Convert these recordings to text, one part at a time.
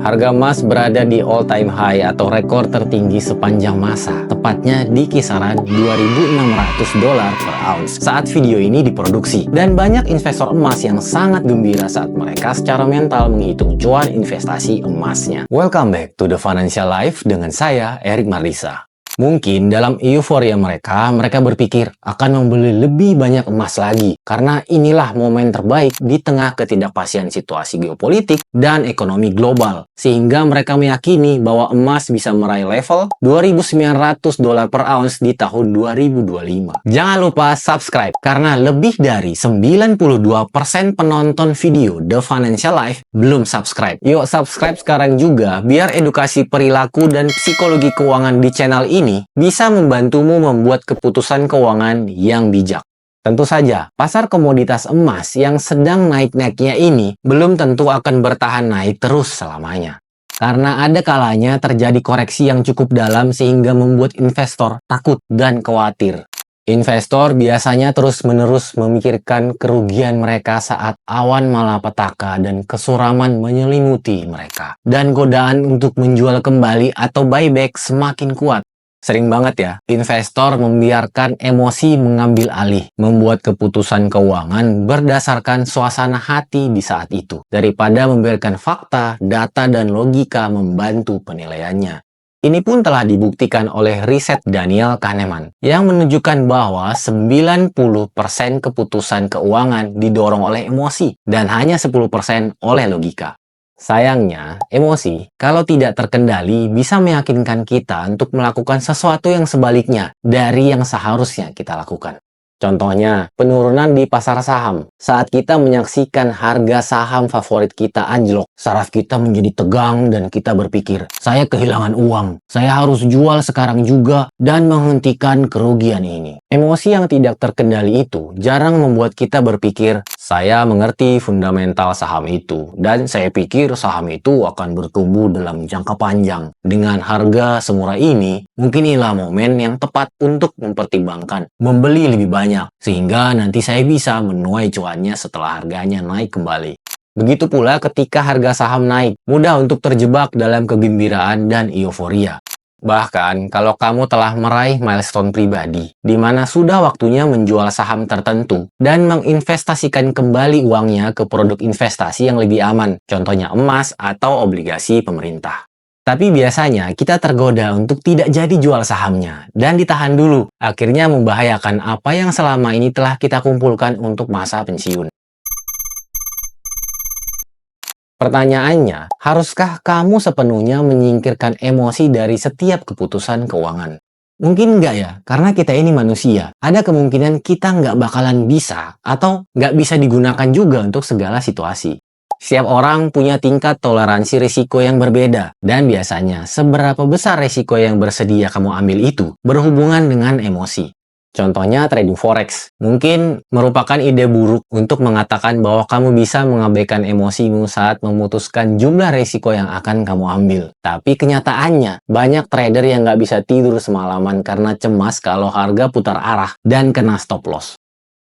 Harga emas berada di all-time high atau rekor tertinggi sepanjang masa, tepatnya di kisaran $2.600 per ounce saat video ini diproduksi. Dan banyak investor emas yang sangat gembira saat mereka secara mental menghitung cuan investasi emasnya. Welcome back to the Financial Life dengan saya, Erik Mardisa. Mungkin dalam euforia mereka berpikir akan membeli lebih banyak emas lagi karena inilah momen terbaik di tengah ketidakpastian situasi geopolitik dan ekonomi global. Sehingga mereka meyakini bahwa emas bisa meraih level $2.900 per ounce di tahun 2025. Jangan lupa subscribe karena lebih dari 92% penonton video The Financial Life belum subscribe. Yuk subscribe sekarang juga biar edukasi perilaku dan psikologi keuangan di channel ini bisa membantumu membuat keputusan keuangan yang bijak. Tentu saja, pasar komoditas emas yang sedang naik-naiknya ini belum tentu akan bertahan naik terus selamanya. Karena ada kalanya terjadi koreksi yang cukup dalam sehingga membuat investor takut dan khawatir. Investor biasanya terus-menerus memikirkan kerugian mereka saat awan malapetaka dan kesuraman menyelimuti mereka. Dan godaan untuk menjual kembali atau buyback semakin kuat. Sering banget ya, investor membiarkan emosi mengambil alih, membuat keputusan keuangan berdasarkan suasana hati di saat itu, daripada membiarkan fakta, data, dan logika membantu penilaiannya. Ini pun telah dibuktikan oleh riset Daniel Kahneman, yang menunjukkan bahwa 90% keputusan keuangan didorong oleh emosi, dan hanya 10% oleh logika. Sayangnya, emosi, kalau tidak terkendali, bisa meyakinkan kita untuk melakukan sesuatu yang sebaliknya dari yang seharusnya kita lakukan. Contohnya, penurunan di pasar saham. Saat kita menyaksikan harga saham favorit kita anjlok, saraf kita menjadi tegang dan kita berpikir, saya kehilangan uang, saya harus jual sekarang juga dan menghentikan kerugian ini. Emosi yang tidak terkendali itu jarang membuat kita berpikir, saya mengerti fundamental saham itu dan saya pikir saham itu akan bertumbuh dalam jangka panjang. Dengan harga semurah ini, mungkin inilah momen yang tepat untuk mempertimbangkan membeli lebih banyak. Sehingga nanti saya bisa menuai cuannya setelah harganya naik kembali. Begitu pula ketika harga saham naik, mudah untuk terjebak dalam kegembiraan dan euforia. Bahkan kalau kamu telah meraih milestone pribadi, di mana sudah waktunya menjual saham tertentu dan menginvestasikan kembali uangnya ke produk investasi yang lebih aman, contohnya emas atau obligasi pemerintah. Tapi biasanya kita tergoda untuk tidak jadi jual sahamnya dan ditahan dulu, akhirnya membahayakan apa yang selama ini telah kita kumpulkan untuk masa pensiun. Pertanyaannya, haruskah kamu sepenuhnya menyingkirkan emosi dari setiap keputusan keuangan? Mungkin enggak ya, karena kita ini manusia. Ada kemungkinan kita nggak bakalan bisa atau nggak bisa digunakan juga untuk segala situasi. Setiap orang punya tingkat toleransi risiko yang berbeda, dan biasanya seberapa besar risiko yang bersedia kamu ambil itu berhubungan dengan emosi. Contohnya trading forex, mungkin merupakan ide buruk untuk mengatakan bahwa kamu bisa mengabaikan emosimu saat memutuskan jumlah risiko yang akan kamu ambil. Tapi kenyataannya, banyak trader yang nggak bisa tidur semalaman karena cemas kalau harga putar arah dan kena stop loss.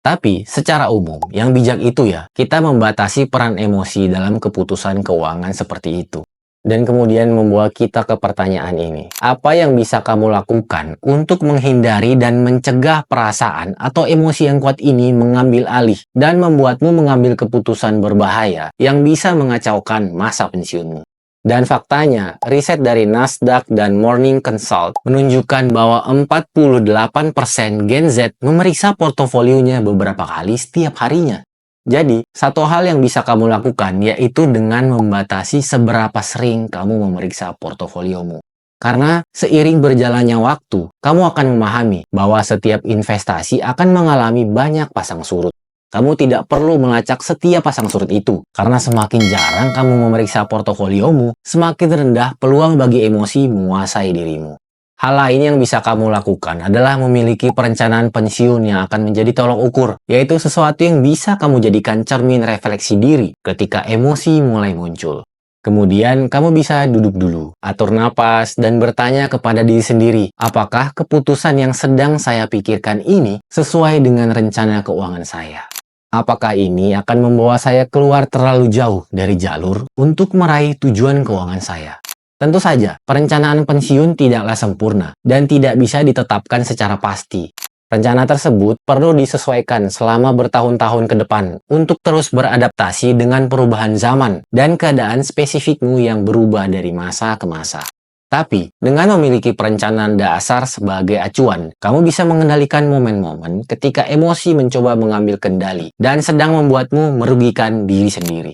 Tapi, secara umum, yang bijak itu ya, kita membatasi peran emosi dalam keputusan keuangan seperti itu. Dan kemudian membawa kita ke pertanyaan ini. Apa yang bisa kamu lakukan untuk menghindari dan mencegah perasaan atau emosi yang kuat ini mengambil alih dan membuatmu mengambil keputusan berbahaya yang bisa mengacaukan masa pensiunmu? Dan faktanya, riset dari Nasdaq dan Morning Consult menunjukkan bahwa 48% Gen Z memeriksa portofolionya beberapa kali setiap harinya. Jadi, satu hal yang bisa kamu lakukan yaitu dengan membatasi seberapa sering kamu memeriksa portofoliomu. Karena seiring berjalannya waktu, kamu akan memahami bahwa setiap investasi akan mengalami banyak pasang surut. Kamu tidak perlu melacak setiap pasang surut itu, karena semakin jarang kamu memeriksa portofoliomu, semakin rendah peluang bagi emosi menguasai dirimu. Hal lain yang bisa kamu lakukan adalah memiliki perencanaan pensiun yang akan menjadi tolok ukur, yaitu sesuatu yang bisa kamu jadikan cermin refleksi diri ketika emosi mulai muncul. Kemudian kamu bisa duduk dulu, atur napas, dan bertanya kepada diri sendiri, apakah keputusan yang sedang saya pikirkan ini sesuai dengan rencana keuangan saya? Apakah ini akan membawa saya keluar terlalu jauh dari jalur untuk meraih tujuan keuangan saya? Tentu saja, perencanaan pensiun tidaklah sempurna dan tidak bisa ditetapkan secara pasti. Rencana tersebut perlu disesuaikan selama bertahun-tahun ke depan untuk terus beradaptasi dengan perubahan zaman dan keadaan spesifikmu yang berubah dari masa ke masa. Tapi, dengan memiliki perencanaan dasar sebagai acuan, kamu bisa mengendalikan momen-momen ketika emosi mencoba mengambil kendali dan sedang membuatmu merugikan diri sendiri.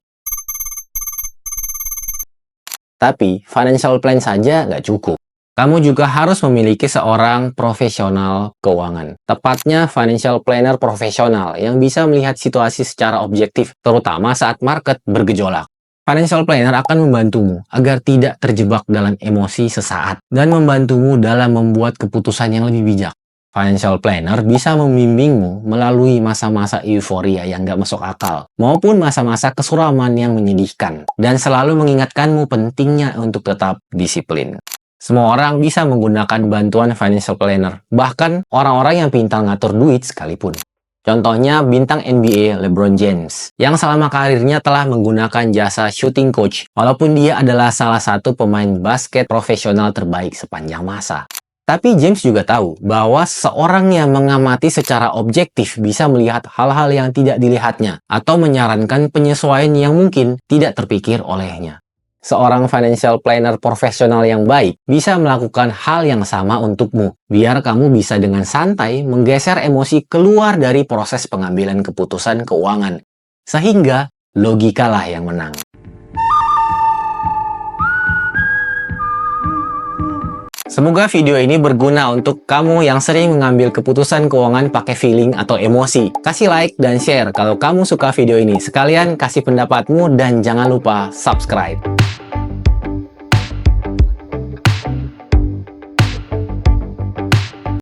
Tapi, financial plan saja nggak cukup. Kamu juga harus memiliki seorang profesional keuangan. Tepatnya financial planner profesional yang bisa melihat situasi secara objektif, terutama saat market bergejolak. Financial planner akan membantumu agar tidak terjebak dalam emosi sesaat dan membantumu dalam membuat keputusan yang lebih bijak. Financial planner bisa membimbingmu melalui masa-masa euforia yang gak masuk akal, maupun masa-masa kesuraman yang menyedihkan, dan selalu mengingatkanmu pentingnya untuk tetap disiplin. Semua orang bisa menggunakan bantuan financial planner, bahkan orang-orang yang pintar ngatur duit sekalipun. Contohnya bintang NBA LeBron James, yang selama karirnya telah menggunakan jasa shooting coach, walaupun dia adalah salah satu pemain basket profesional terbaik sepanjang masa. Tapi James juga tahu bahwa seorang yang mengamati secara objektif bisa melihat hal-hal yang tidak dilihatnya, atau menyarankan penyesuaian yang mungkin tidak terpikir olehnya. Seorang financial planner profesional yang baik bisa melakukan hal yang sama untukmu, biar kamu bisa dengan santai menggeser emosi keluar dari proses pengambilan keputusan keuangan. Sehingga, logikalah yang menang. Semoga video ini berguna untuk kamu yang sering mengambil keputusan keuangan pakai feeling atau emosi. Kasih like dan share kalau kamu suka video ini. Sekalian kasih pendapatmu dan jangan lupa subscribe.